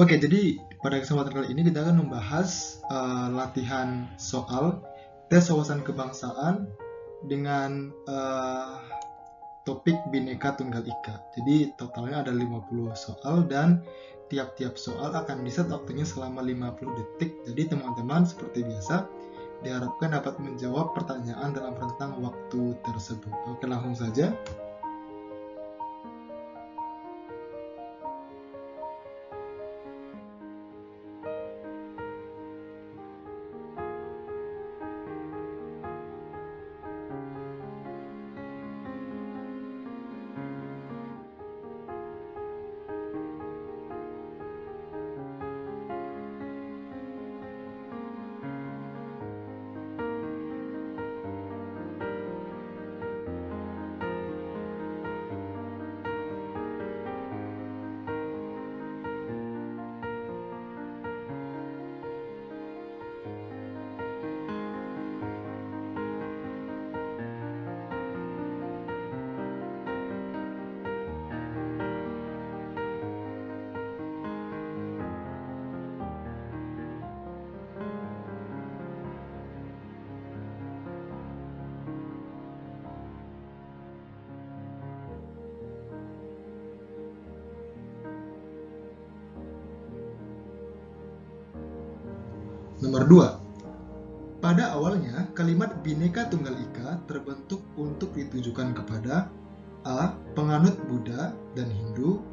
Oke, jadi pada kesempatan kali ini kita akan membahas latihan soal tes wawasan kebangsaan dengan topik Bhinneka Tunggal Ika. Jadi totalnya ada 50 soal dan tiap-tiap soal akan di-set waktunya selama 50 detik. Jadi teman-teman seperti biasa diharapkan dapat menjawab pertanyaan dalam rentang waktu tersebut. Oke, langsung saja. Nomor 2. Pada awalnya, kalimat Bhinneka Tunggal Ika terbentuk untuk ditujukan kepada A. Penganut Buddha dan Hindu,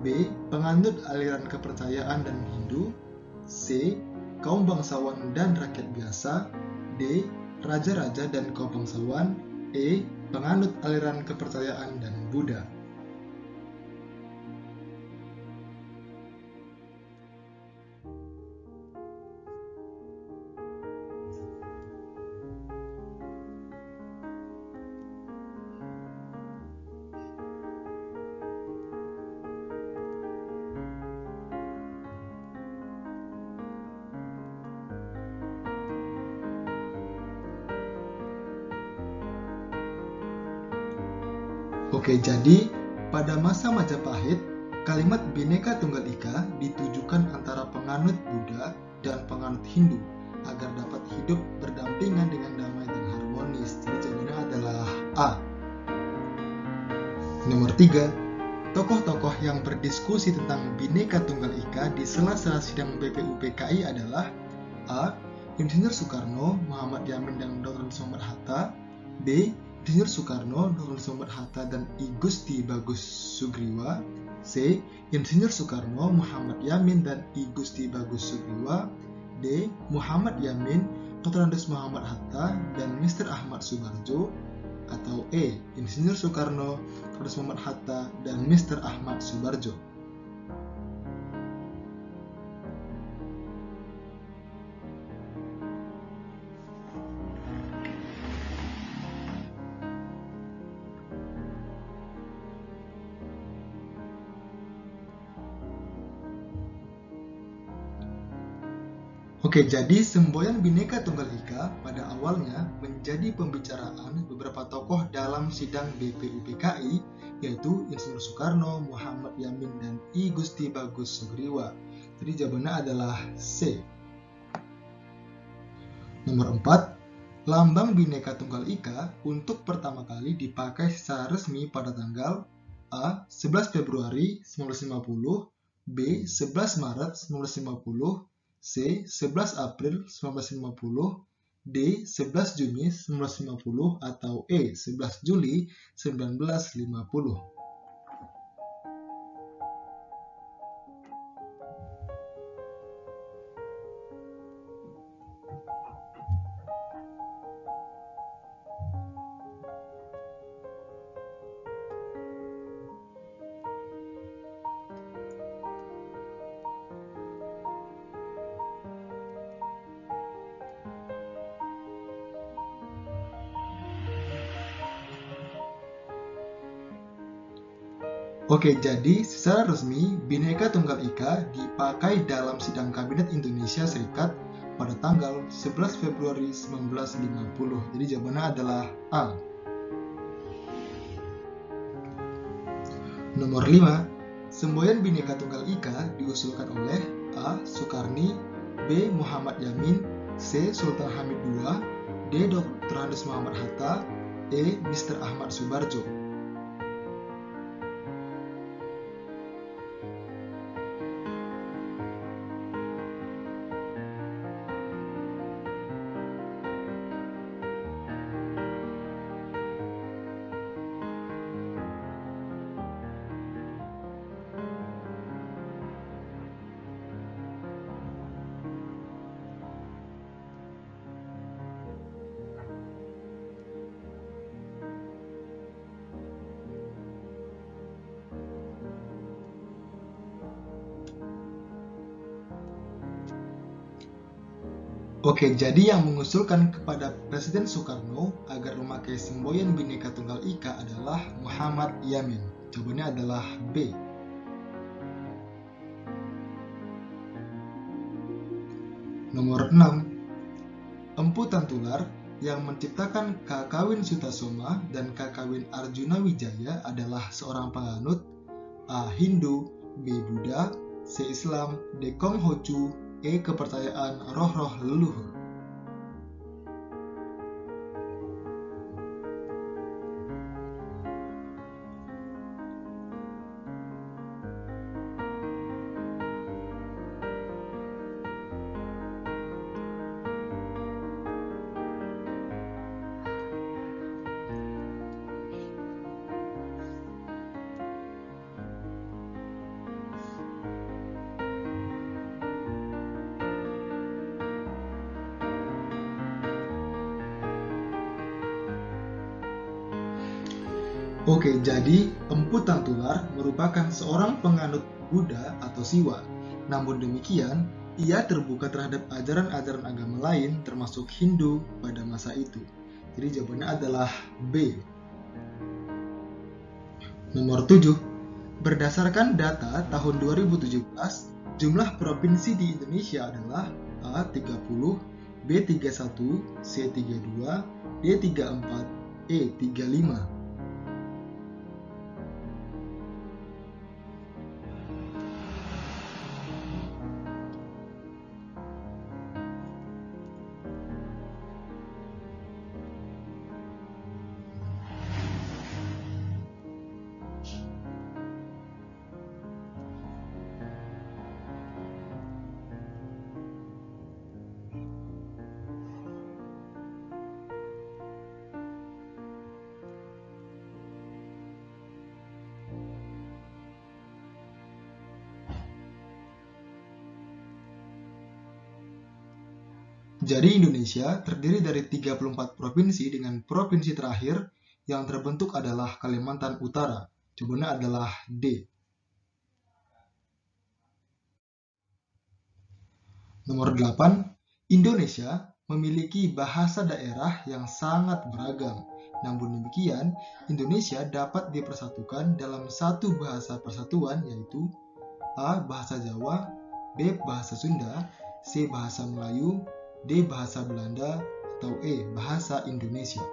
B. Penganut aliran kepercayaan dan Hindu, C. Kaum bangsawan dan rakyat biasa, D. Raja-raja dan kaum bangsawan, E. Penganut aliran kepercayaan dan Buddha. Oke, jadi pada masa Majapahit, kalimat Bhinneka Tunggal Ika ditujukan antara penganut Buddha dan penganut Hindu agar dapat hidup berdampingan dengan damai dan harmonis. Jadi jawabannya adalah A. Nomor 3. Tokoh-tokoh yang berdiskusi tentang Bhinneka Tunggal Ika di sela-sela sidang BPUPKI adalah A. Insinyur Soekarno, Muhammad Yamin, dan Dr. Soekarno Hatta, B. Insinyur Soekarno, Dr. Soekarno Hatta, dan I Gusti Bagus Sugriwa, C. Insinyur Soekarno, Muhammad Yamin, dan I Gusti Bagus Sugriwa, D. Muhammad Yamin, Dr. Andes Muhammad Hatta, dan Mr. Ahmad Subarjo, atau E. Insinyur Soekarno, Dr. Muhammad Hatta, dan Mr. Ahmad Subarjo. Oke, jadi semboyan Bhinneka Tunggal Ika pada awalnya menjadi pembicaraan beberapa tokoh dalam sidang BPUPKI, yaitu Insinyur Soekarno, Muhammad Yamin, dan I Gusti Bagus Sugriwa. Jadi jawabannya adalah C. Nomor 4. Lambang Bhinneka Tunggal Ika untuk pertama kali dipakai secara resmi pada tanggal A. 11 Februari 1950, B. 11 Maret 1950, C. 11 April 1950, D. 11 Juni 1950, atau E. 11 Juli 1950. Oke, jadi secara resmi Bhinneka Tunggal Ika dipakai dalam sidang Kabinet Indonesia Serikat pada tanggal 11 Februari 1950. Jadi jawabannya adalah A. Nomor 5. Semboyan Bhinneka Tunggal Ika diusulkan oleh A. Soekarni, B. Muhammad Yamin, C. Sultan Hamid II, D. Dr. Andes Muhammad Hatta, E. Mr. Ahmad Subarjo. Oke, jadi yang mengusulkan kepada Presiden Soekarno agar memakai semboyan Bhinneka Tunggal Ika adalah Muhammad Yamin. Jawabannya adalah B. Nomor 6. Empu Tantular yang menciptakan Kakawin Sutasoma dan Kakawin Arjuna Wijaya adalah seorang penganut A. Hindu, B. Buddha, C. Islam, D. Konghucu, E. Kepercayaan roh-roh leluhur. Oke, jadi Empu Tantular merupakan seorang penganut Buddha atau Siwa. Namun demikian, ia terbuka terhadap ajaran-ajaran agama lain termasuk Hindu pada masa itu. Jadi jawabannya adalah B. Nomor 7. Berdasarkan data tahun 2017, jumlah provinsi di Indonesia adalah A. 30, B. 31, C. 32, D. 34, E. 35. Jadi Indonesia terdiri dari 34 provinsi dengan provinsi terakhir yang terbentuk adalah Kalimantan Utara. Jawabannya adalah D. Nomor 8. Indonesia memiliki bahasa daerah yang sangat beragam. Namun demikian, Indonesia dapat dipersatukan dalam satu bahasa persatuan yaitu A. Bahasa Jawa, B. Bahasa Sunda, C. Bahasa Melayu, D. Bahasa Belanda, atau E. Bahasa Indonesia.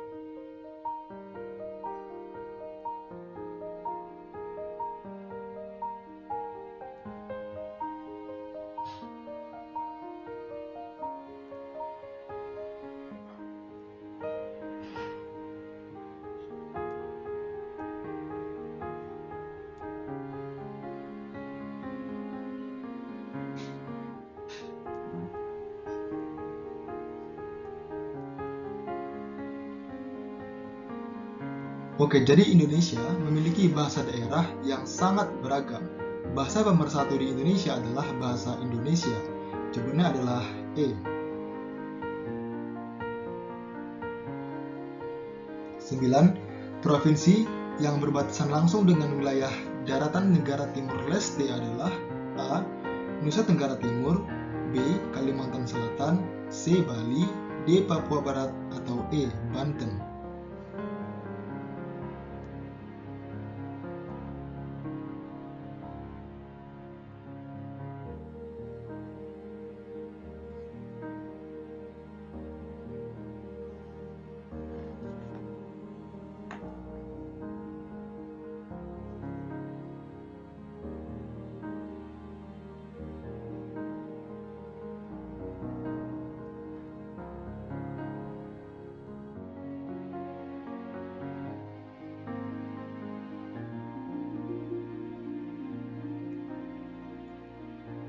Oke, jadi Indonesia memiliki bahasa daerah yang sangat beragam. Bahasa pemersatu di Indonesia adalah bahasa Indonesia. Jawabannya adalah E. 9. Provinsi yang berbatasan langsung dengan wilayah daratan negara Timur Leste adalah A. Nusa Tenggara Timur, B. Kalimantan Selatan, C. Bali, D. Papua Barat, atau E. Banten.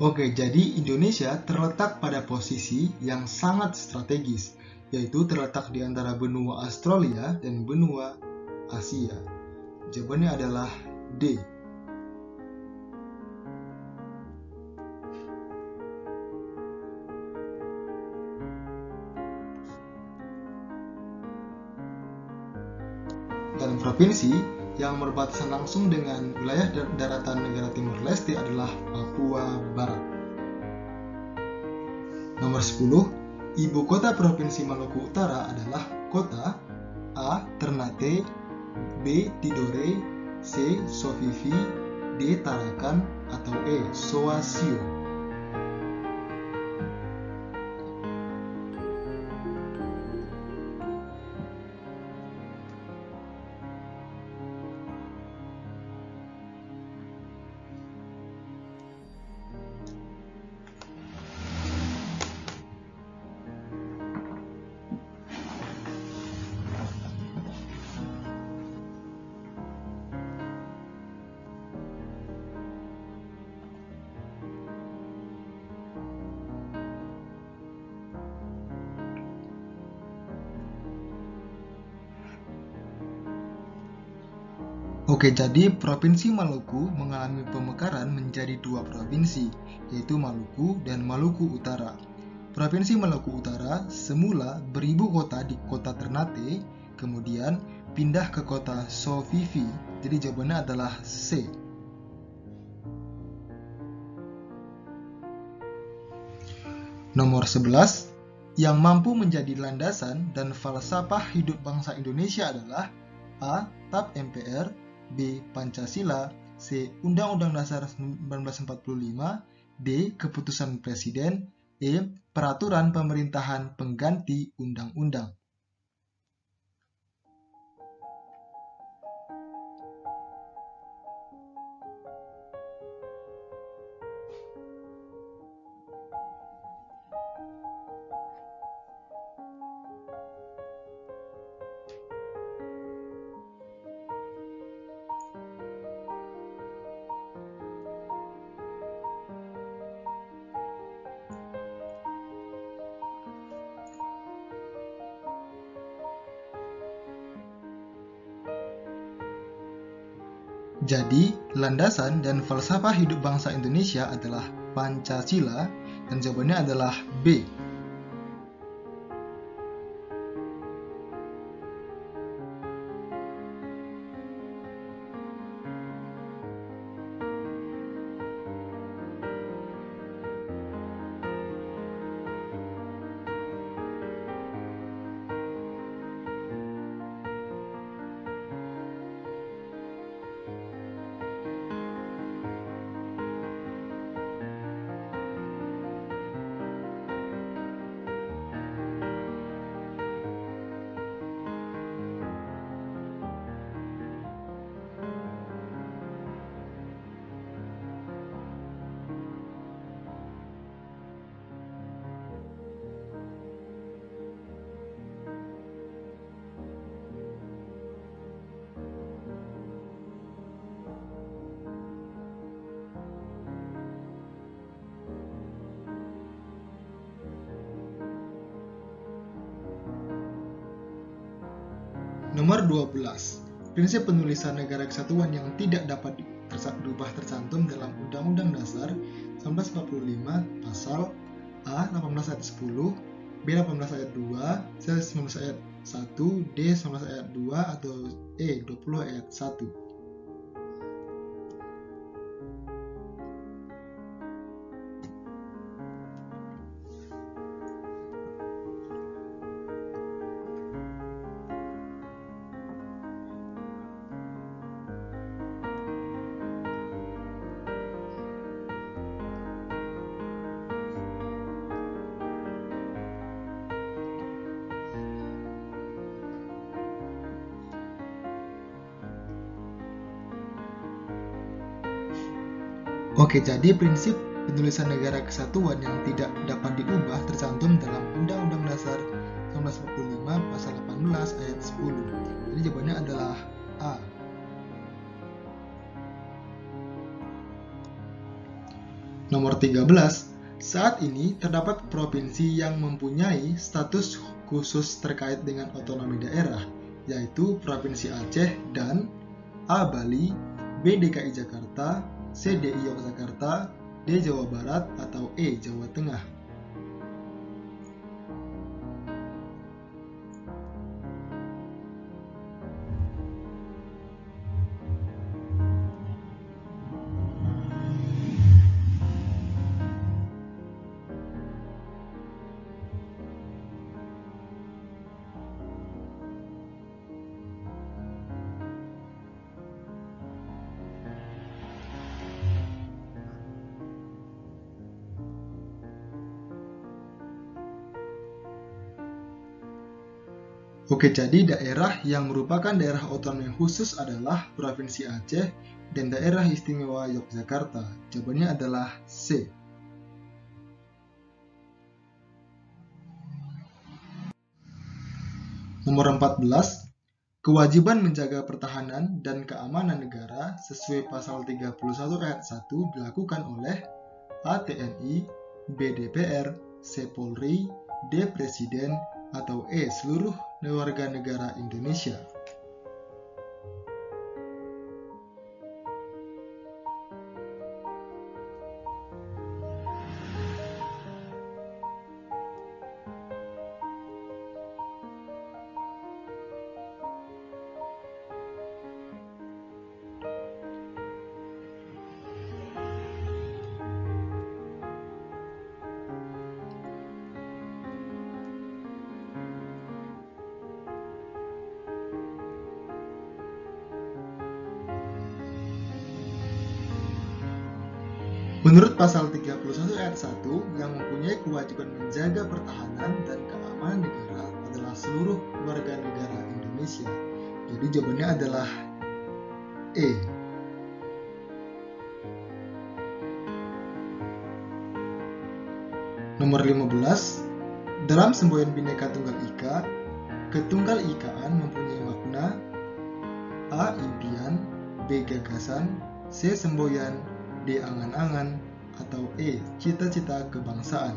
Oke, jadi Indonesia terletak pada posisi yang sangat strategis, yaitu terletak di antara benua Australia dan benua Asia. Jawabannya adalah D. Dan provinsi yang berbatasan langsung dengan wilayah daratan negara Timor Leste adalah Papua Barat. Nomor 10, ibu kota Provinsi Maluku Utara adalah kota A. Ternate, B. Tidore, C. Sovivi, D. Tarakan, atau E. Soasio. Oke, jadi Provinsi Maluku mengalami pemekaran menjadi dua provinsi, yaitu Maluku dan Maluku Utara. Provinsi Maluku Utara semula beribu kota di kota Ternate, kemudian pindah ke kota Sovivi. Jadi jawabannya adalah C. Nomor 11, yang mampu menjadi landasan dan falsafah hidup bangsa Indonesia adalah A. TAP MPR, B. Pancasila, C. Undang-Undang Dasar 1945, D. Keputusan Presiden, E. Peraturan Pemerintahan Pengganti Undang-Undang. Jadi, landasan dan falsafah hidup bangsa Indonesia adalah Pancasila, dan jawabannya adalah B. Nomor 12. Prinsip penulisan negara kesatuan yang tidak dapat diubah tercantum dalam Undang-Undang Dasar 1945 pasal A. 18 ayat 10, B. 18 ayat 2, C. 19 ayat 1, D. 19 ayat 2, atau E. 20 ayat 1. Oke, jadi prinsip penulisan negara kesatuan yang tidak dapat diubah tercantum dalam Undang-Undang Dasar 1945 pasal 18 ayat 10. Jadi jawabannya adalah A. Nomor 13, saat ini terdapat provinsi yang mempunyai status khusus terkait dengan otonomi daerah, yaitu Provinsi Aceh dan A. Bali, B. DKI Jakarta, C. DI Yogyakarta, D. Jawa Barat, atau E. Jawa Tengah. Oke, jadi daerah yang merupakan daerah otonomi khusus adalah Provinsi Aceh dan Daerah Istimewa Yogyakarta. Jawabannya adalah C. Nomor 14, kewajiban menjaga pertahanan dan keamanan negara sesuai pasal 31 ayat 1 dilakukan oleh A. TNI, B. DPR, C. Polri, D. Presiden, atau E. seluruh warga negara Indonesia. Menurut pasal 31 ayat 1, yang mempunyai kewajiban menjaga pertahanan dan keamanan negara adalah seluruh warga negara Indonesia. Jadi jawabannya adalah E. Nomor 15, dalam semboyan Bhinneka Tunggal Ika, ketunggal ikaan mempunyai makna A. Impian, B. Gagasan, C. Semboyan, D. Angan-angan, atau E. Cita-cita kebangsaan.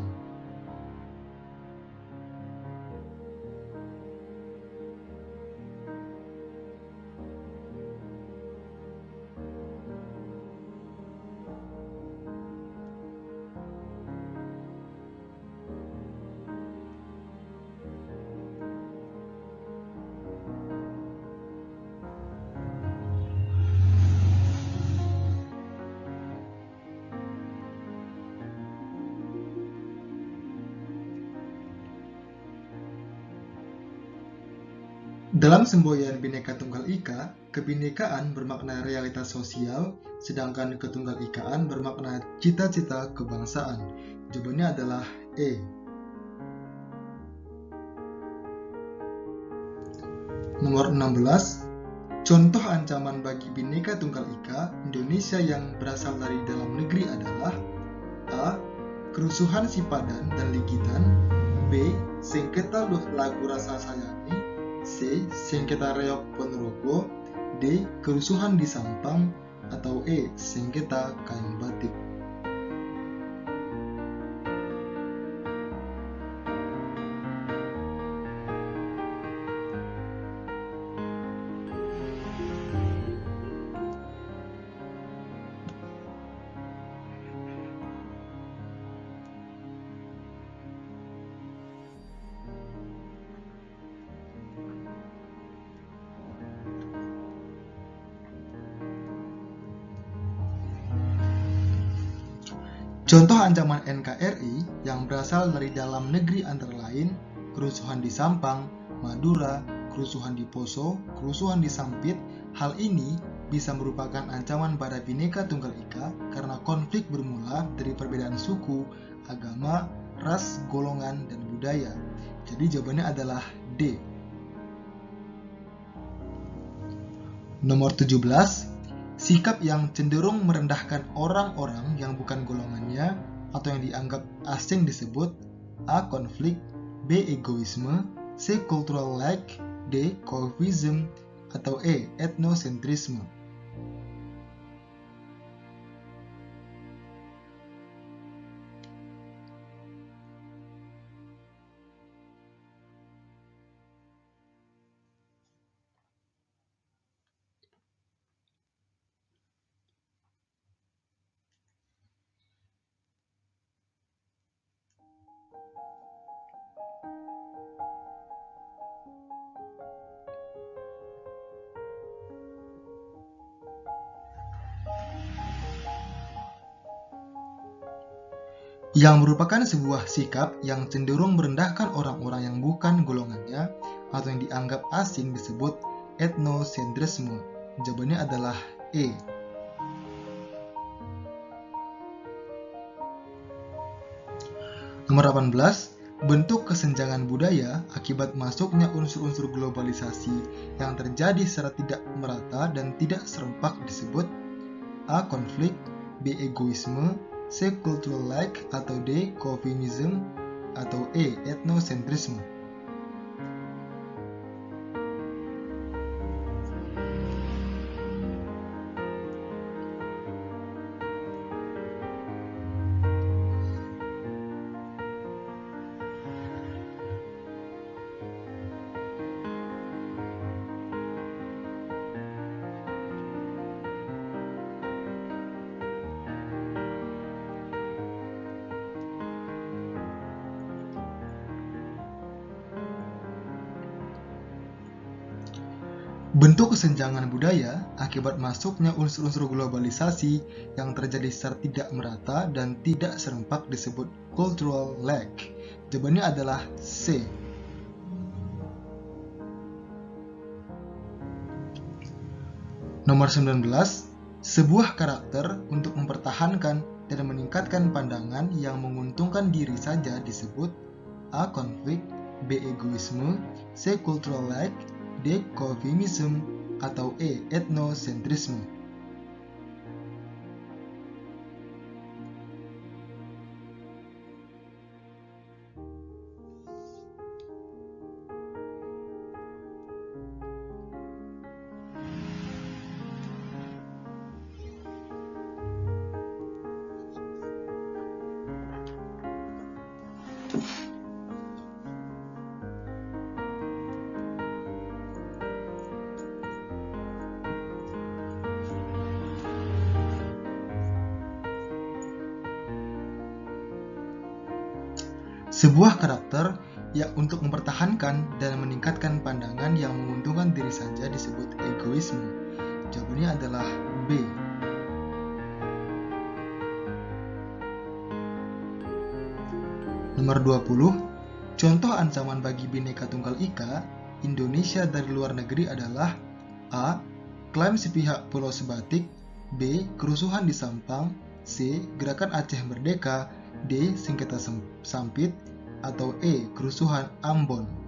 Dalam semboyan Bhinneka Tunggal Ika, kebinekaan bermakna realitas sosial, sedangkan ketunggal ikaan bermakna cita-cita kebangsaan. Jawabannya adalah E. Nomor 16, contoh ancaman bagi Bhinneka Tunggal Ika Indonesia yang berasal dari dalam negeri adalah A. Kerusuhan Sipadan dan Ligitan, B. Sengketa Lagu Rasa Sayangi, C. Sengketa Reog Ponorogo, D. Kerusuhan di Sampang, atau E. Sengketa Kain Batik. Contoh ancaman NKRI yang berasal dari dalam negeri antara lain kerusuhan di Sampang, Madura, kerusuhan di Poso, kerusuhan di Sampit. Hal ini bisa merupakan ancaman pada Bhinneka Tunggal Ika karena konflik bermula dari perbedaan suku, agama, ras, golongan, dan budaya. Jadi jawabannya adalah D. Nomor 17, sikap yang cenderung merendahkan orang-orang yang bukan golongannya atau yang dianggap asing disebut A. Konflik, B. Egoisme, C. Cultural lack, D. Coivism, atau E. Etnosentrisme. yang merupakan sebuah sikap yang cenderung merendahkan orang-orang yang bukan golongannya atau yang dianggap asing disebut etnosentrisme. Jawabannya adalah E. Nomor 18, bentuk kesenjangan budaya akibat masuknya unsur-unsur globalisasi yang terjadi secara tidak merata dan tidak serempak disebut A. Konflik, B. Egoisme, C. Cultural lag, atau D. Chauvinism, atau E. Etnosentrisme. Bentuk kesenjangan budaya akibat masuknya unsur-unsur globalisasi yang terjadi secara tidak merata dan tidak serempak disebut cultural lag. Jawabannya adalah C. Nomor 19, sebuah karakter untuk mempertahankan dan meningkatkan pandangan yang menguntungkan diri saja disebut A. Konflik, B. Egoisme, C. Cultural lag, D. Chauvinism, atau E. Etnosentrisme. Sebuah karakter yang untuk mempertahankan dan meningkatkan pandangan yang menguntungkan diri saja disebut egoisme. Jawabannya adalah B. Nomor 20, contoh ancaman bagi Bhinneka Tunggal Ika Indonesia dari luar negeri adalah A. Klaim sepihak Pulau Sebatik, B. Kerusuhan di Sampang, C. Gerakan Aceh Merdeka, D. Sengketa Sampit, atau E. Kerusuhan Ambon.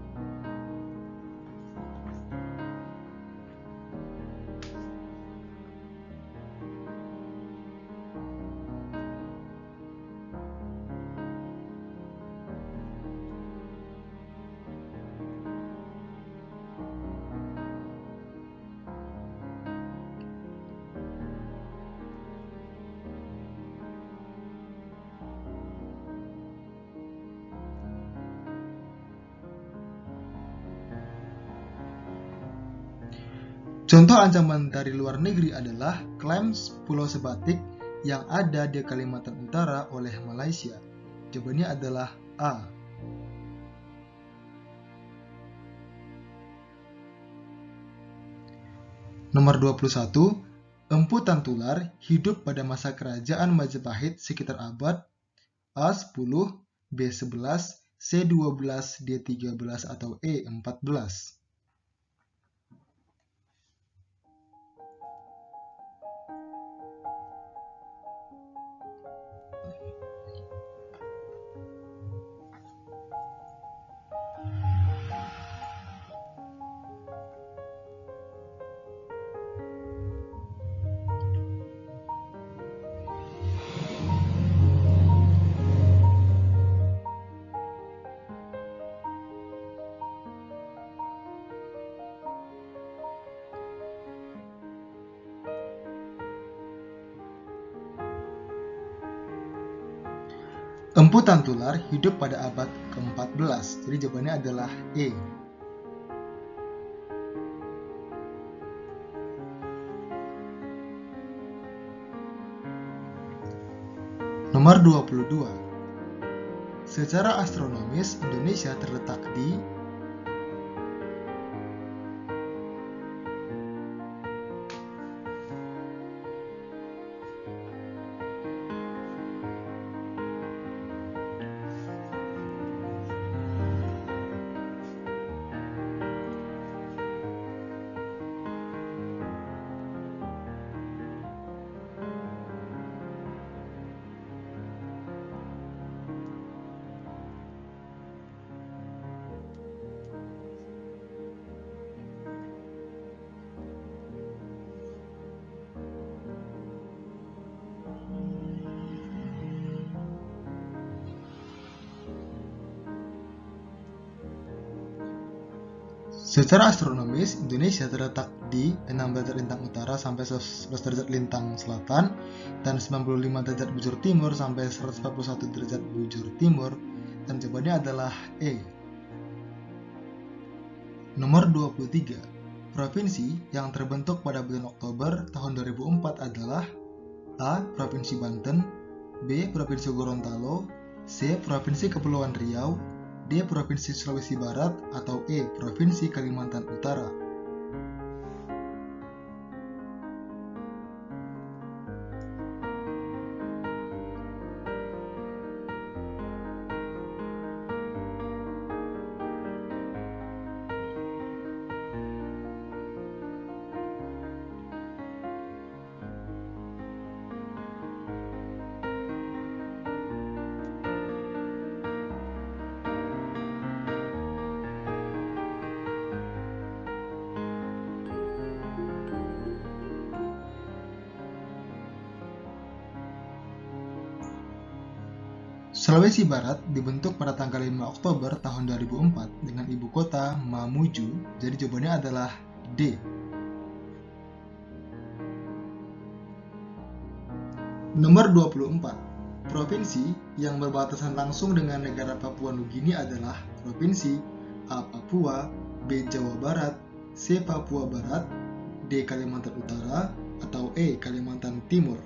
Contoh ancaman dari luar negeri adalah klaim Pulau Sebatik yang ada di Kalimantan Utara oleh Malaysia. Jawabannya adalah A. Nomor 21, Empu Tantular hidup pada masa kerajaan Majapahit sekitar abad A10, B11, C12, D13, atau E14. Empu Tantular hidup pada abad ke-14, jadi jawabannya adalah E. Nomor 22. Secara astronomis, Indonesia terletak di Secara astronomis, Indonesia terletak di 6 derajat lintang utara sampai 11 derajat lintang selatan dan 95 derajat bujur timur sampai 141 derajat bujur timur, dan jawabannya adalah E. Nomor 23. Provinsi yang terbentuk pada bulan Oktober tahun 2004 adalah A. Provinsi Banten, B. Provinsi Gorontalo, C. Provinsi Kepulauan Riau, D. Provinsi Sulawesi Barat, atau E. Provinsi Kalimantan Utara. Sulawesi Barat dibentuk pada tanggal 5 Oktober tahun 2004 dengan ibu kota Mamuju, jadi jawabannya adalah D. Nomor 24. Provinsi yang berbatasan langsung dengan negara Papua Nugini adalah Provinsi A. Papua, B. Jawa Barat, C. Papua Barat, D. Kalimantan Utara, atau E. Kalimantan Timur.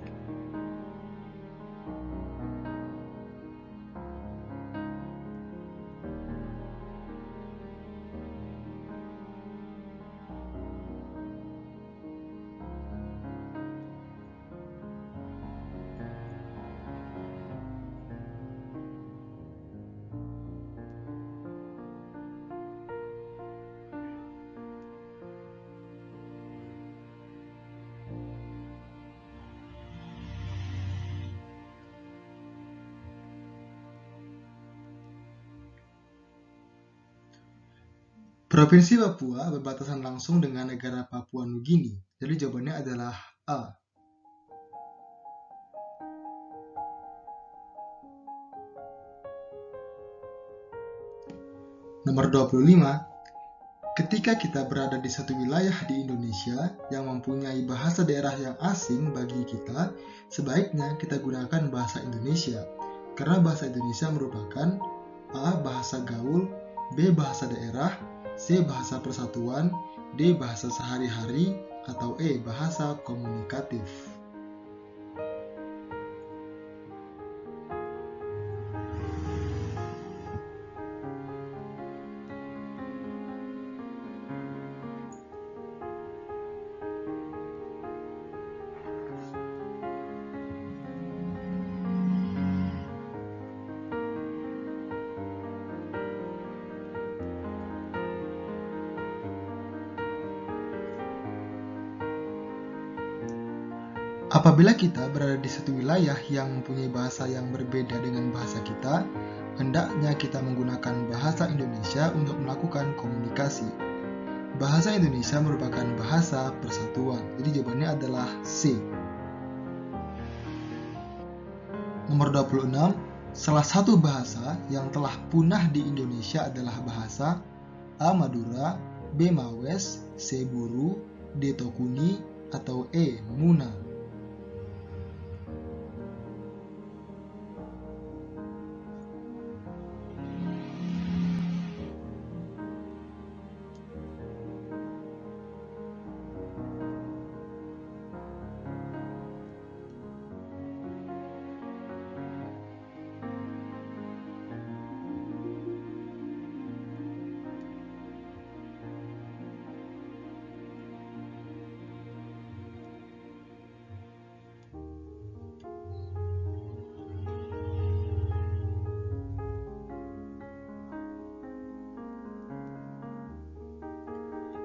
Provinsi Papua berbatasan langsung dengan negara Papua Nugini, jadi jawabannya adalah A. Nomor 25. Ketika kita berada di satu wilayah di Indonesia yang mempunyai bahasa daerah yang asing bagi kita, sebaiknya kita gunakan bahasa Indonesia, karena bahasa Indonesia merupakan A. Bahasa gaul, B. Bahasa daerah, C. Bahasa persatuan, D. Bahasa sehari-hari, atau E. Bahasa komunikatif. Apabila kita berada di satu wilayah yang mempunyai bahasa yang berbeda dengan bahasa kita, hendaknya kita menggunakan bahasa Indonesia untuk melakukan komunikasi. Bahasa Indonesia merupakan bahasa persatuan, jadi jawabannya adalah C. Nomor 26, salah satu bahasa yang telah punah di Indonesia adalah bahasa A. Madura, B. Mawes, C. Buru, D. Tokuni, atau E. Muna.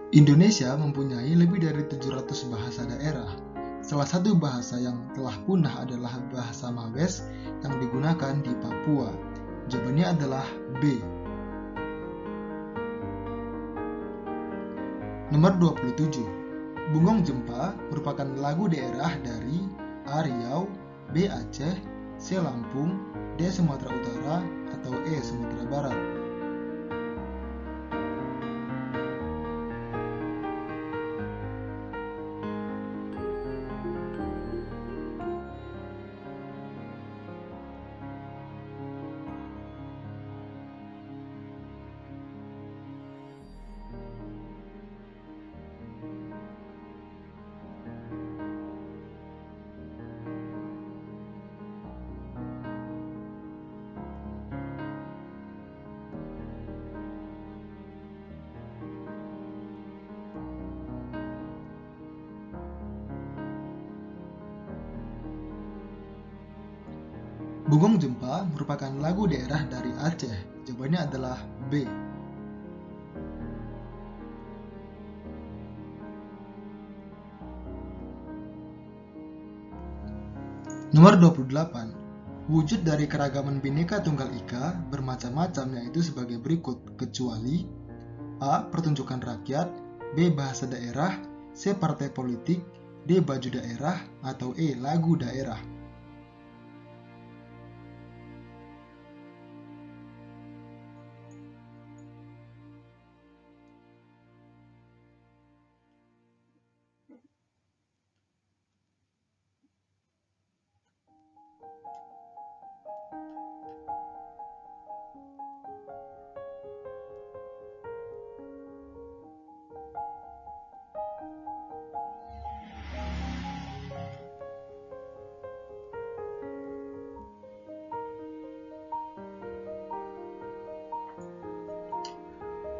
Indonesia mempunyai lebih dari 700 bahasa daerah. Salah satu bahasa yang telah punah adalah bahasa Mawes yang digunakan di Papua. Jawabannya adalah B. Nomor 27. Bungong Jempa merupakan lagu daerah dari A. Riau, B. Aceh, C. Lampung, D. Sumatera Utara, atau E. Sumatera Barat. Bungong Jempa merupakan lagu daerah dari Aceh. Jawabannya adalah B. Nomor 28. Wujud dari keragaman Bhinneka Tunggal Ika bermacam-macam, yaitu sebagai berikut, kecuali A. Pertunjukan rakyat, B. Bahasa daerah, C. Partai politik, D. Baju daerah, atau E. Lagu daerah.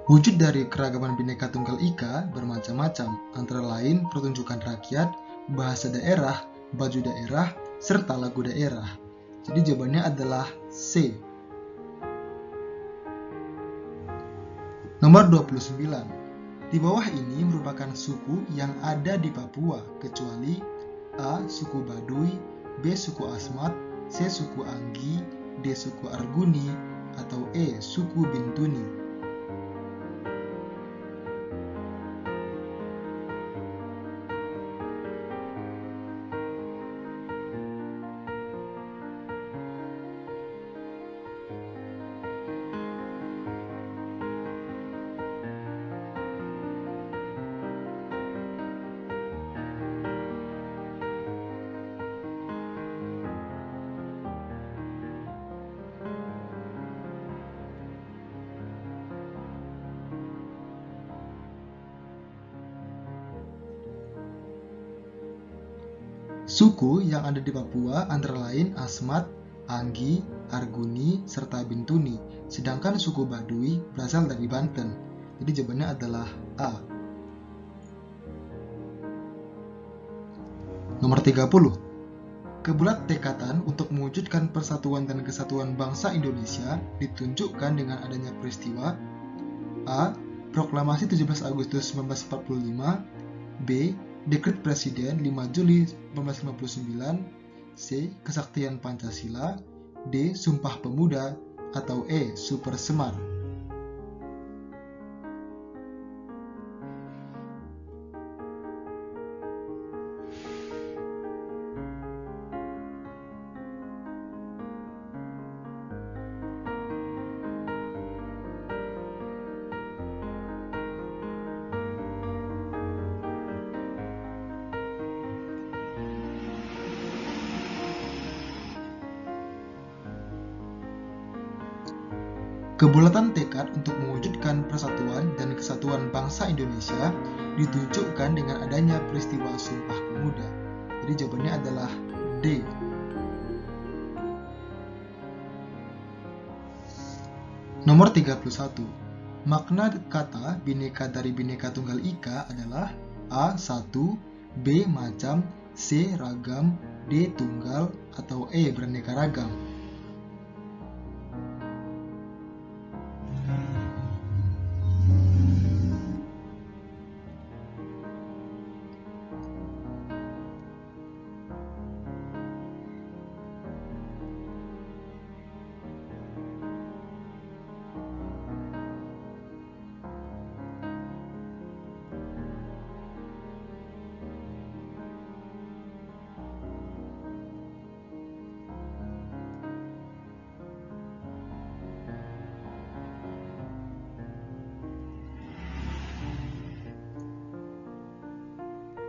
Wujud dari keragaman Bhinneka Tunggal Ika bermacam-macam, antara lain pertunjukan rakyat, bahasa daerah, baju daerah, serta lagu daerah. Jadi jawabannya adalah C. Nomor 29. Di bawah ini merupakan suku yang ada di Papua, kecuali A. Suku Baduy, B. Suku Asmat, C. Suku Anggi, D. Suku Arguni, atau E. Suku Bintuni. Suku yang ada di Papua antara lain Asmat, Anggi, Arguni, serta Bintuni. Sedangkan suku Baduy berasal dari Banten. Jadi jawabannya adalah A. Nomor 30. Kebulat tekatan untuk mewujudkan persatuan dan kesatuan bangsa Indonesia ditunjukkan dengan adanya peristiwa A. Proklamasi 17 Agustus 1945, B. Dekret Presiden 5 Juli 1959, C. Kesaktian Pancasila, D. Sumpah Pemuda, atau E. Super Semar. Kebulatan tekad untuk mewujudkan persatuan dan kesatuan bangsa Indonesia ditunjukkan dengan adanya peristiwa Sumpah Pemuda. Jadi jawabannya adalah D. Nomor 31. Makna kata Bhinneka dari Bhinneka Tunggal Ika adalah A. Satu, B. Macam, C. Ragam, D. Tunggal, atau E. Beraneka ragam.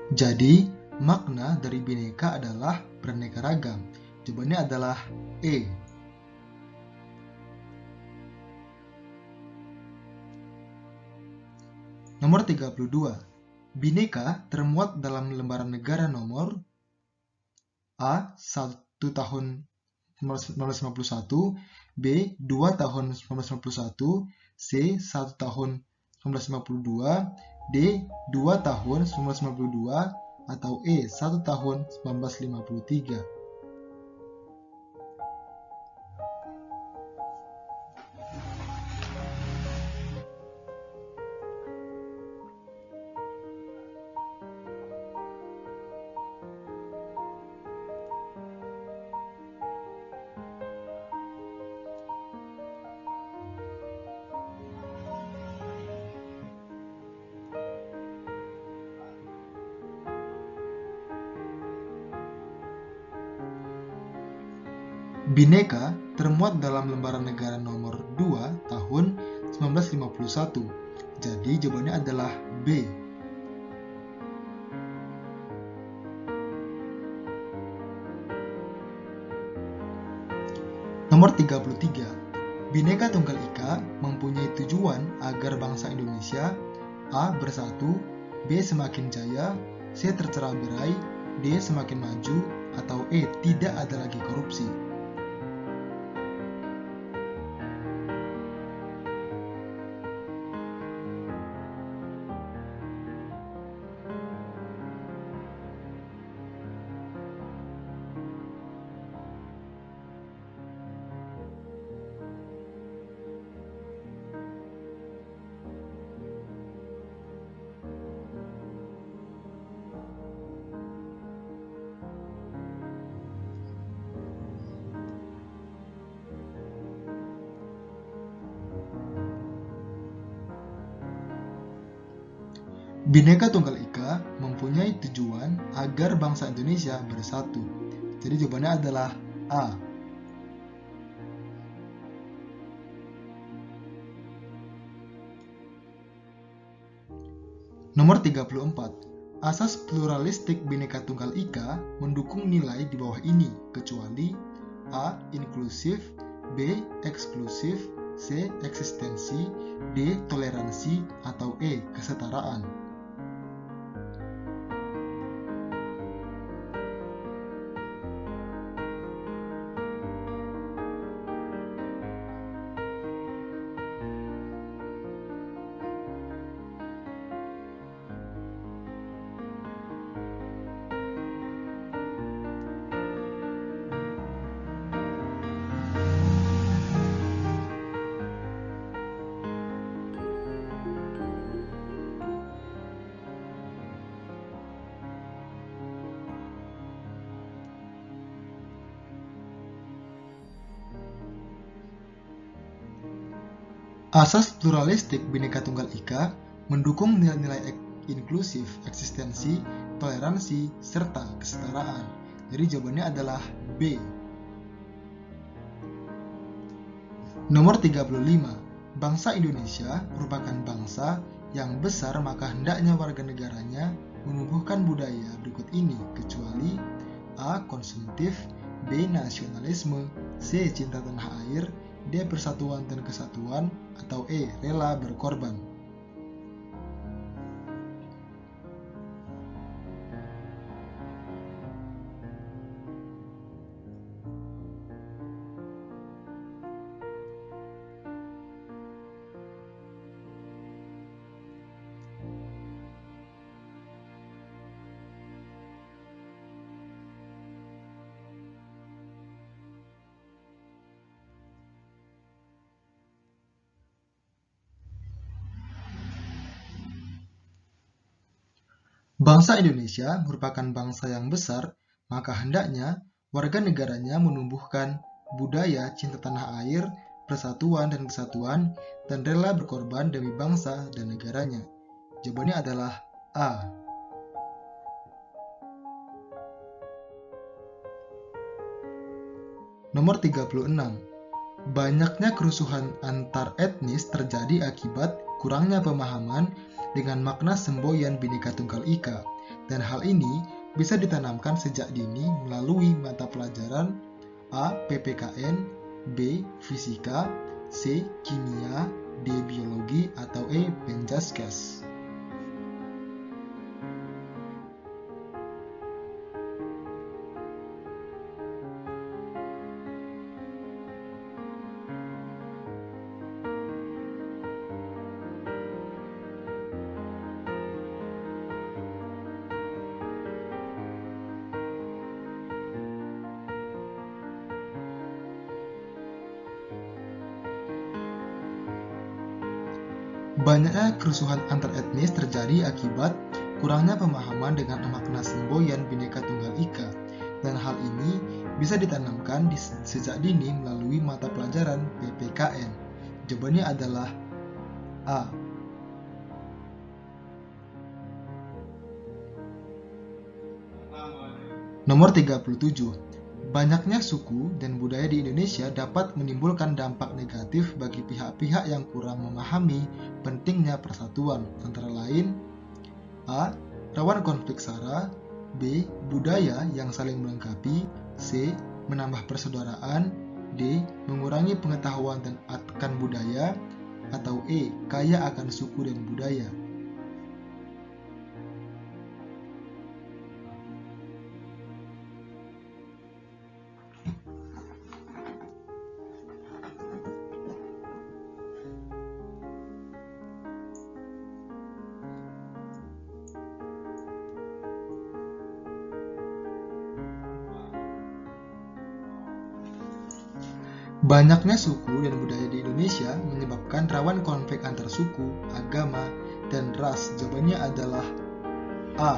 Jadi, makna dari Bhinneka adalah beraneka ragam. Jawabannya adalah E. Nomor 32. Bhinneka termuat dalam lembaran negara nomor A. 1 tahun 1951, B. 2 tahun 1951, C. 1 tahun 1952, D. 2 tahun 1952, atau E. 1 tahun 1953. Bhinneka termuat dalam Lembaran Negara nomor 2 tahun 1951. Jadi jawabannya adalah B. Nomor 33. Bhinneka Tunggal Ika mempunyai tujuan agar bangsa Indonesia A. Bersatu, B. Semakin jaya, C. Tercerai berai, D. Semakin maju, atau E. Tidak ada lagi korupsi. Bhinneka Tunggal Ika mempunyai tujuan agar bangsa Indonesia bersatu. Jadi jawabannya adalah A. Nomor 34. Asas pluralistik Bhinneka Tunggal Ika mendukung nilai di bawah ini, kecuali A. Inklusif, B. Eksklusif, C. Eksistensi, D. Toleransi, atau E. Kesetaraan. Asas pluralistik Bhinneka Tunggal Ika mendukung nilai-nilai inklusif, eksistensi, toleransi, serta kesetaraan. Jadi jawabannya adalah B. Nomor 35. Bangsa Indonesia merupakan bangsa yang besar, maka hendaknya warga negaranya menumbuhkan budaya berikut ini, kecuali A. Konsumtif, B. Nasionalisme, C. Cinta tanah air, D. Persatuan dan kesatuan, atau E. Rela berkorban. Bangsa Indonesia merupakan bangsa yang besar, maka hendaknya warga negaranya menumbuhkan budaya cinta tanah air, persatuan dan kesatuan, dan rela berkorban demi bangsa dan negaranya. Jawabannya adalah A. Nomor 36. Banyaknya kerusuhan antar etnis terjadi akibat kurangnya pemahaman dengan makna semboyan Bhinneka Tunggal Ika, dan hal ini bisa ditanamkan sejak dini melalui mata pelajaran A. PPKN, B. Fisika, C. Kimia, D. Biologi, atau E. Penjaskes. Banyaknya kerusuhan antar etnis terjadi akibat kurangnya pemahaman dengan makna semboyan Bhinneka Tunggal Ika, dan hal ini bisa ditanamkan sejak dini melalui mata pelajaran PPKN. Jawabannya adalah A. Nomor 37. Banyaknya suku dan budaya di Indonesia dapat menimbulkan dampak negatif bagi pihak-pihak yang kurang memahami pentingnya persatuan, antara lain A. Rawan konflik SARA, B. Budaya yang saling melengkapi, C. Menambah persaudaraan, D. Mengurangi pengetahuan dan akan budaya, atau E. Kaya akan suku dan budaya. Banyaknya suku dan budaya di Indonesia menyebabkan rawan konflik antar suku, agama, dan ras. Jawabannya adalah A.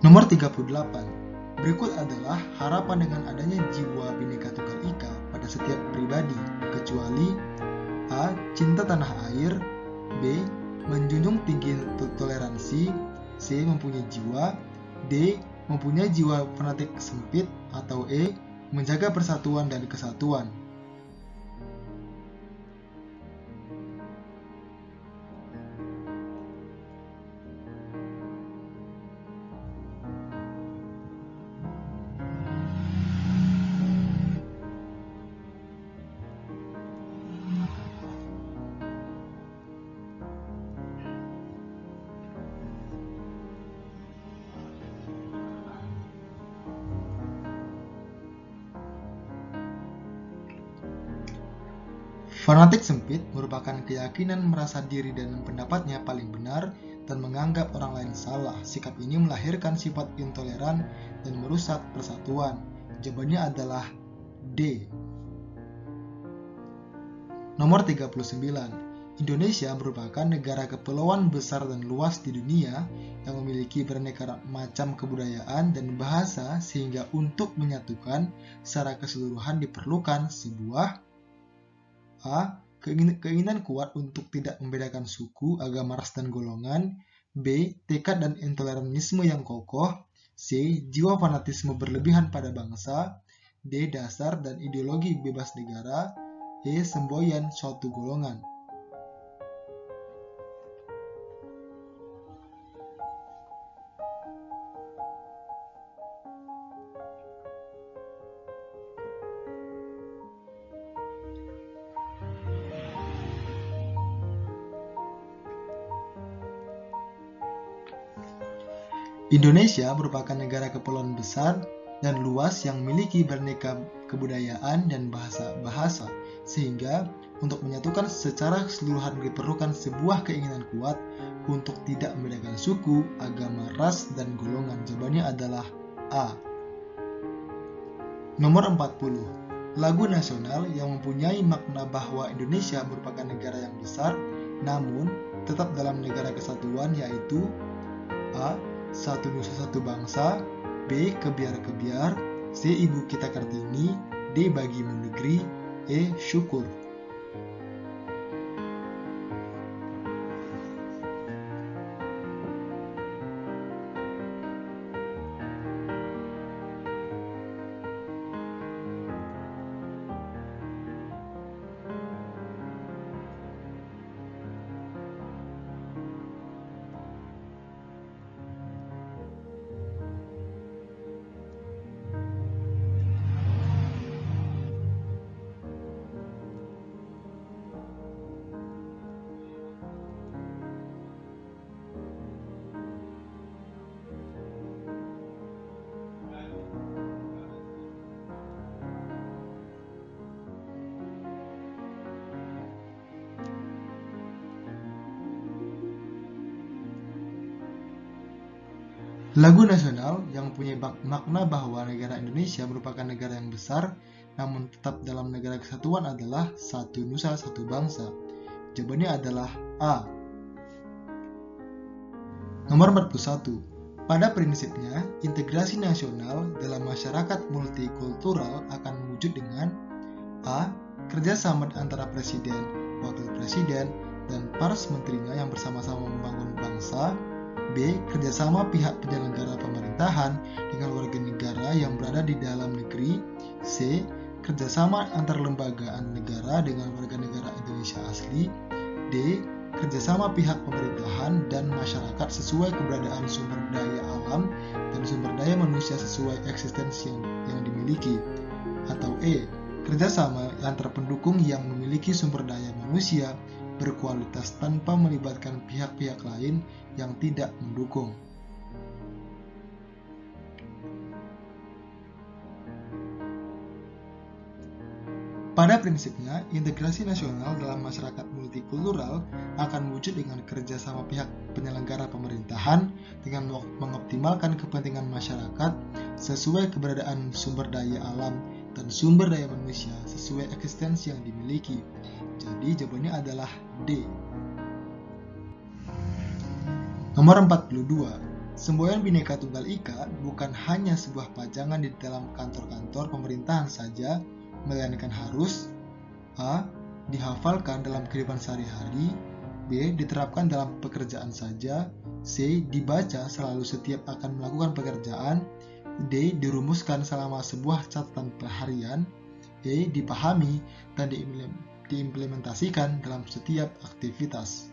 Nomor 38. Berikut adalah harapan dengan adanya jiwa Bhinneka Tunggal Ika pada setiap pribadi, kecuali A. Cinta tanah air, B. Menjunjung tinggi toleransi, C. Mempunyai jiwa, D. Mempunyai jiwa fanatik sempit, atau E. Menjaga persatuan dan kesatuan. Fanatik sempit merupakan keyakinan merasa diri dan pendapatnya paling benar dan menganggap orang lain salah. Sikap ini melahirkan sifat intoleran dan merusak persatuan. Jawabannya adalah D. Nomor 39. Indonesia merupakan negara kepulauan besar dan luas di dunia yang memiliki beraneka macam kebudayaan dan bahasa, sehingga untuk menyatukan secara keseluruhan diperlukan sebuah A. Keinginan kuat untuk tidak membedakan suku, agama, ras, dan golongan. B. Tekad dan intoleransime yang kokoh. C. Jiwa fanatisme berlebihan pada bangsa. D. Dasar dan ideologi bebas negara. E. Semboyan suatu golongan. Indonesia merupakan negara kepulauan besar dan luas yang memiliki beraneka kebudayaan dan bahasa-bahasa, sehingga untuk menyatukan secara keseluruhan diperlukan sebuah keinginan kuat untuk tidak membedakan suku, agama, ras, dan golongan. Jawabannya adalah A. Nomor 40. Lagu nasional yang mempunyai makna bahwa Indonesia merupakan negara yang besar, namun tetap dalam negara kesatuan, yaitu A. Satu Nusa Satu Bangsa, B. Kebiar-kebiar, C. Ibu Kita Kartini, D. Bagimu Negeri, E. Syukur. Lagu nasional yang mempunyai makna bahwa negara Indonesia merupakan negara yang besar namun tetap dalam negara kesatuan adalah Satu Nusa Satu Bangsa. Jawabannya adalah A. Nomor 41. Pada prinsipnya, integrasi nasional dalam masyarakat multikultural akan mewujud dengan A. Kerjasama antara presiden, wakil presiden, dan para menterinya yang bersama-sama membangun bangsa. B. Kerjasama pihak penyelenggara pemerintahan dengan warga negara yang berada di dalam negeri. C. Kerjasama antar lembagaan negara dengan warga negara Indonesia asli. D. Kerjasama pihak pemerintahan dan masyarakat sesuai keberadaan sumber daya alam dan sumber daya manusia sesuai eksistensi yang dimiliki. Atau E. Kerjasama antar pendukung yang memiliki sumber daya manusia berkualitas tanpa melibatkan pihak-pihak lain yang tidak mendukung. Pada prinsipnya, integrasi nasional dalam masyarakat multikultural akan wujud dengan kerjasama pihak penyelenggara pemerintahan dengan mengoptimalkan kepentingan masyarakat sesuai keberadaan sumber daya alam dan sumber daya manusia sesuai eksistensi yang dimiliki. Jadi jawabannya adalah D. Nomor 42. Semboyan Bhinneka Tunggal Ika bukan hanya sebuah pajangan di dalam kantor-kantor pemerintahan saja, melainkan harus A. Dihafalkan dalam kehidupan sehari-hari, B. Diterapkan dalam pekerjaan saja, C. Dibaca selalu setiap akan melakukan pekerjaan, D. Dirumuskan selama sebuah catatan harian, E. Dipahami dan diimplementasikan dalam setiap aktivitas.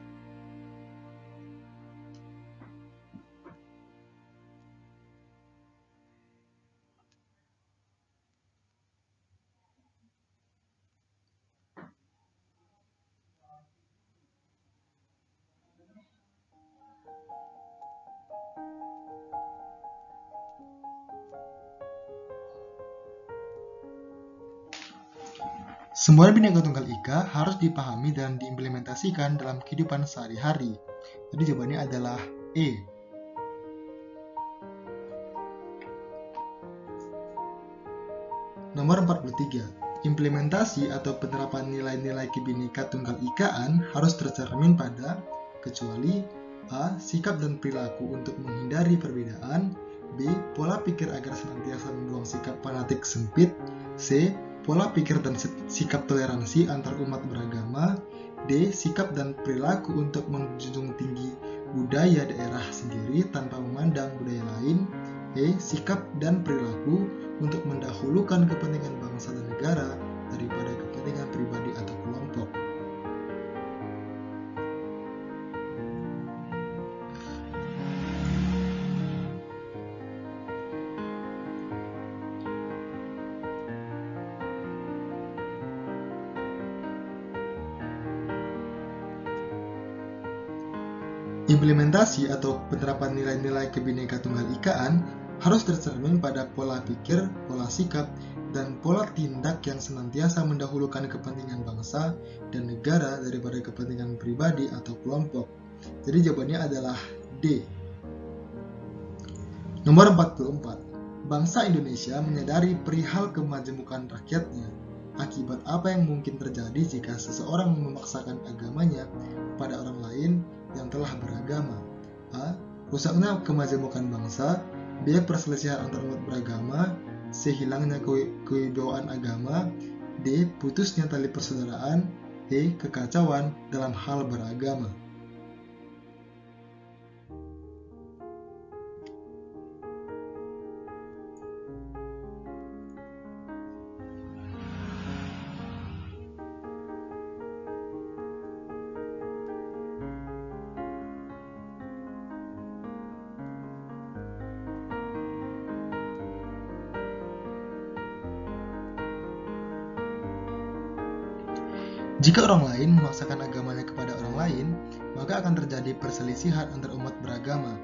Semboyan Bhinneka Tunggal Ika harus dipahami dan diimplementasikan dalam kehidupan sehari-hari. Jadi jawabannya adalah E. Nomor 43. Implementasi atau penerapan nilai-nilai Kebhinneka Tunggal Ikaan harus tercermin pada kecuali A. Sikap dan perilaku untuk menghindari perbedaan, B. Pola pikir agar senantiasa membuang sikap fanatik sempit, C. Pola pikir dan sikap toleransi antar umat beragama, D. Sikap dan perilaku untuk menjunjung tinggi budaya daerah sendiri tanpa memandang budaya lain, E. Sikap dan perilaku untuk mendahulukan kepentingan bangsa dan negara daripada kepentingan pribadi atau kelompok. Implementasi atau penerapan nilai-nilai Kebhinneka Tunggal Ikaan harus tercermin pada pola pikir, pola sikap, dan pola tindak yang senantiasa mendahulukan kepentingan bangsa dan negara daripada kepentingan pribadi atau kelompok. Jadi jawabannya adalah D. Nomor 44. Bangsa Indonesia menyadari perihal kemajemukan rakyatnya. Akibat apa yang mungkin terjadi jika seseorang memaksakan agamanya kepada orang lain yang telah beragama? A. Rusaknya kemajemukan bangsa, B. Perselisihan antar umat beragama, C. Hilangnya kewibawaan agama, D. Putusnya tali persaudaraan, E. Kekacauan dalam hal beragama. Jika orang lain memaksakan agamanya kepada orang lain, maka akan terjadi perselisihan antar umat beragama,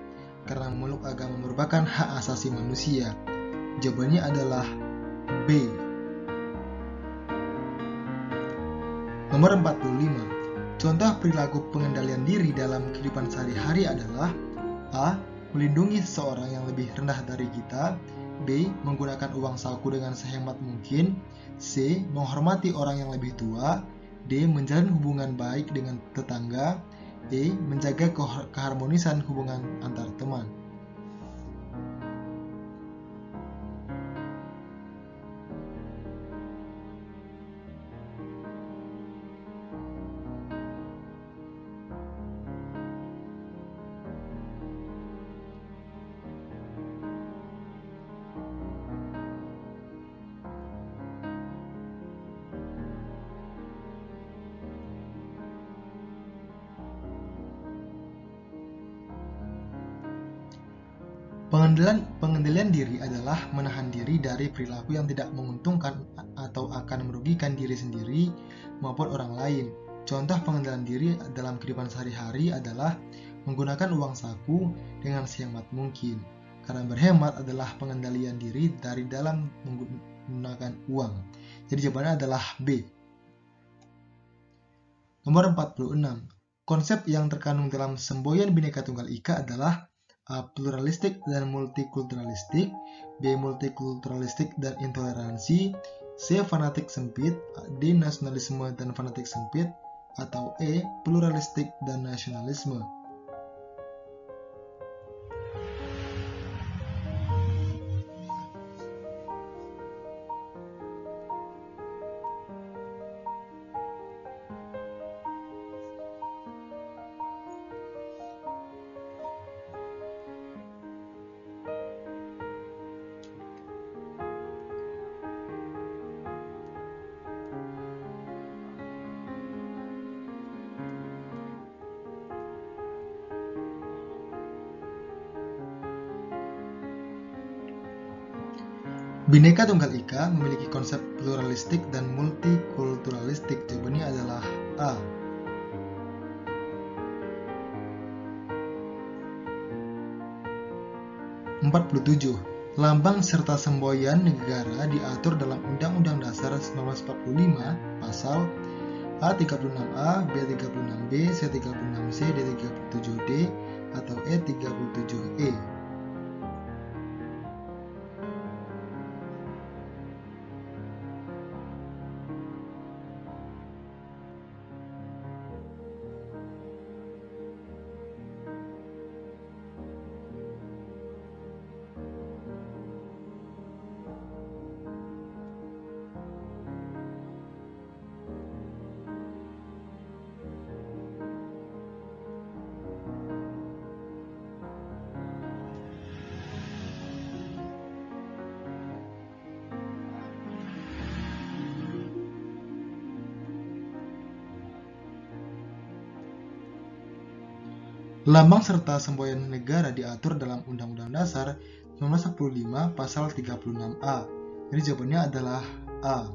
karena memeluk agama merupakan hak asasi manusia. Jawabannya adalah B. Nomor 45. Contoh perilaku pengendalian diri dalam kehidupan sehari-hari adalah A. Melindungi seseorang yang lebih rendah dari kita, B. Menggunakan uang saku dengan sehemat mungkin, C. Menghormati orang yang lebih tua, D. Menjalin hubungan baik dengan tetangga, E. Menjaga keharmonisan hubungan antar teman. Pengendalian diri adalah menahan diri dari perilaku yang tidak menguntungkan atau akan merugikan diri sendiri maupun orang lain. Contoh pengendalian diri dalam kehidupan sehari-hari adalah menggunakan uang saku dengan sehemat mungkin. Karena berhemat adalah pengendalian diri dari dalam menggunakan uang. Jadi jawabannya adalah B. Nomor 46. Konsep yang terkandung dalam semboyan Bhinneka Tunggal Ika adalah A. Pluralistik dan multikulturalistik, B. Multikulturalistik dan intoleransi, C. Fanatik sempit, D. Nasionalisme dan fanatik sempit, atau E. Pluralistik dan nasionalisme. Bhinneka Tunggal Ika memiliki konsep pluralistik dan multikulturalistik. Jawabannya adalah A. Lambang serta semboyan negara diatur dalam Undang-Undang Dasar 1945 pasal A36A, B36B, C36C, D37D, atau E37E. Lambang serta semboyan negara diatur dalam Undang-Undang Dasar 1945 pasal 36A. Jadi jawabannya adalah A.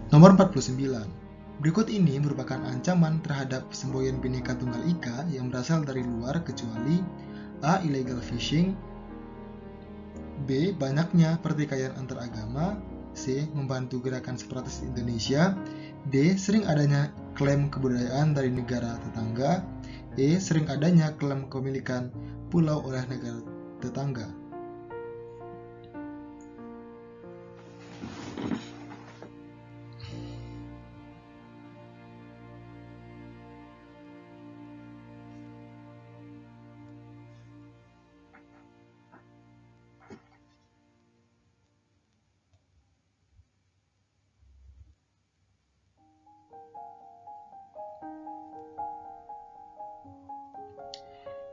Nomor 49. Berikut ini merupakan ancaman terhadap semboyan Bhinneka Tunggal Ika yang berasal dari luar kecuali A. Illegal fishing, B. Banyaknya pertikaian antaragama, C. Membantu gerakan separatis Indonesia, D. Sering adanya klaim kebudayaan dari negara tetangga, E. Sering adanya klaim kepemilikan pulau oleh negara tetangga.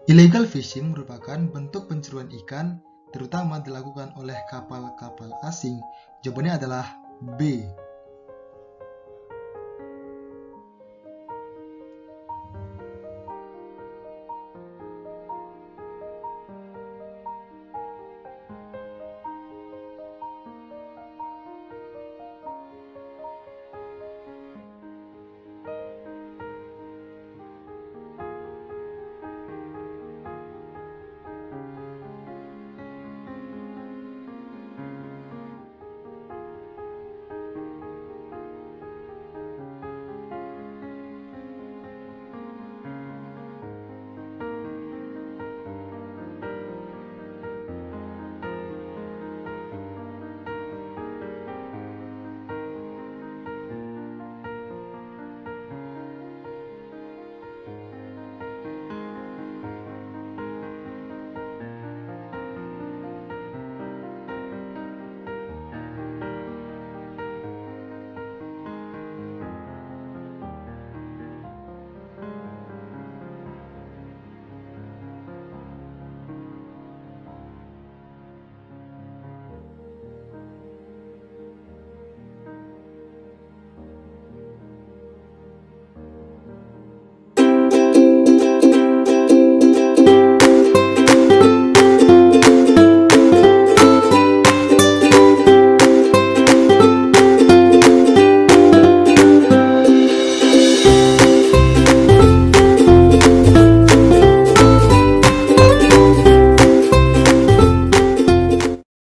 Illegal fishing merupakan bentuk pencurian ikan, terutama dilakukan oleh kapal-kapal asing. Jawabannya adalah B.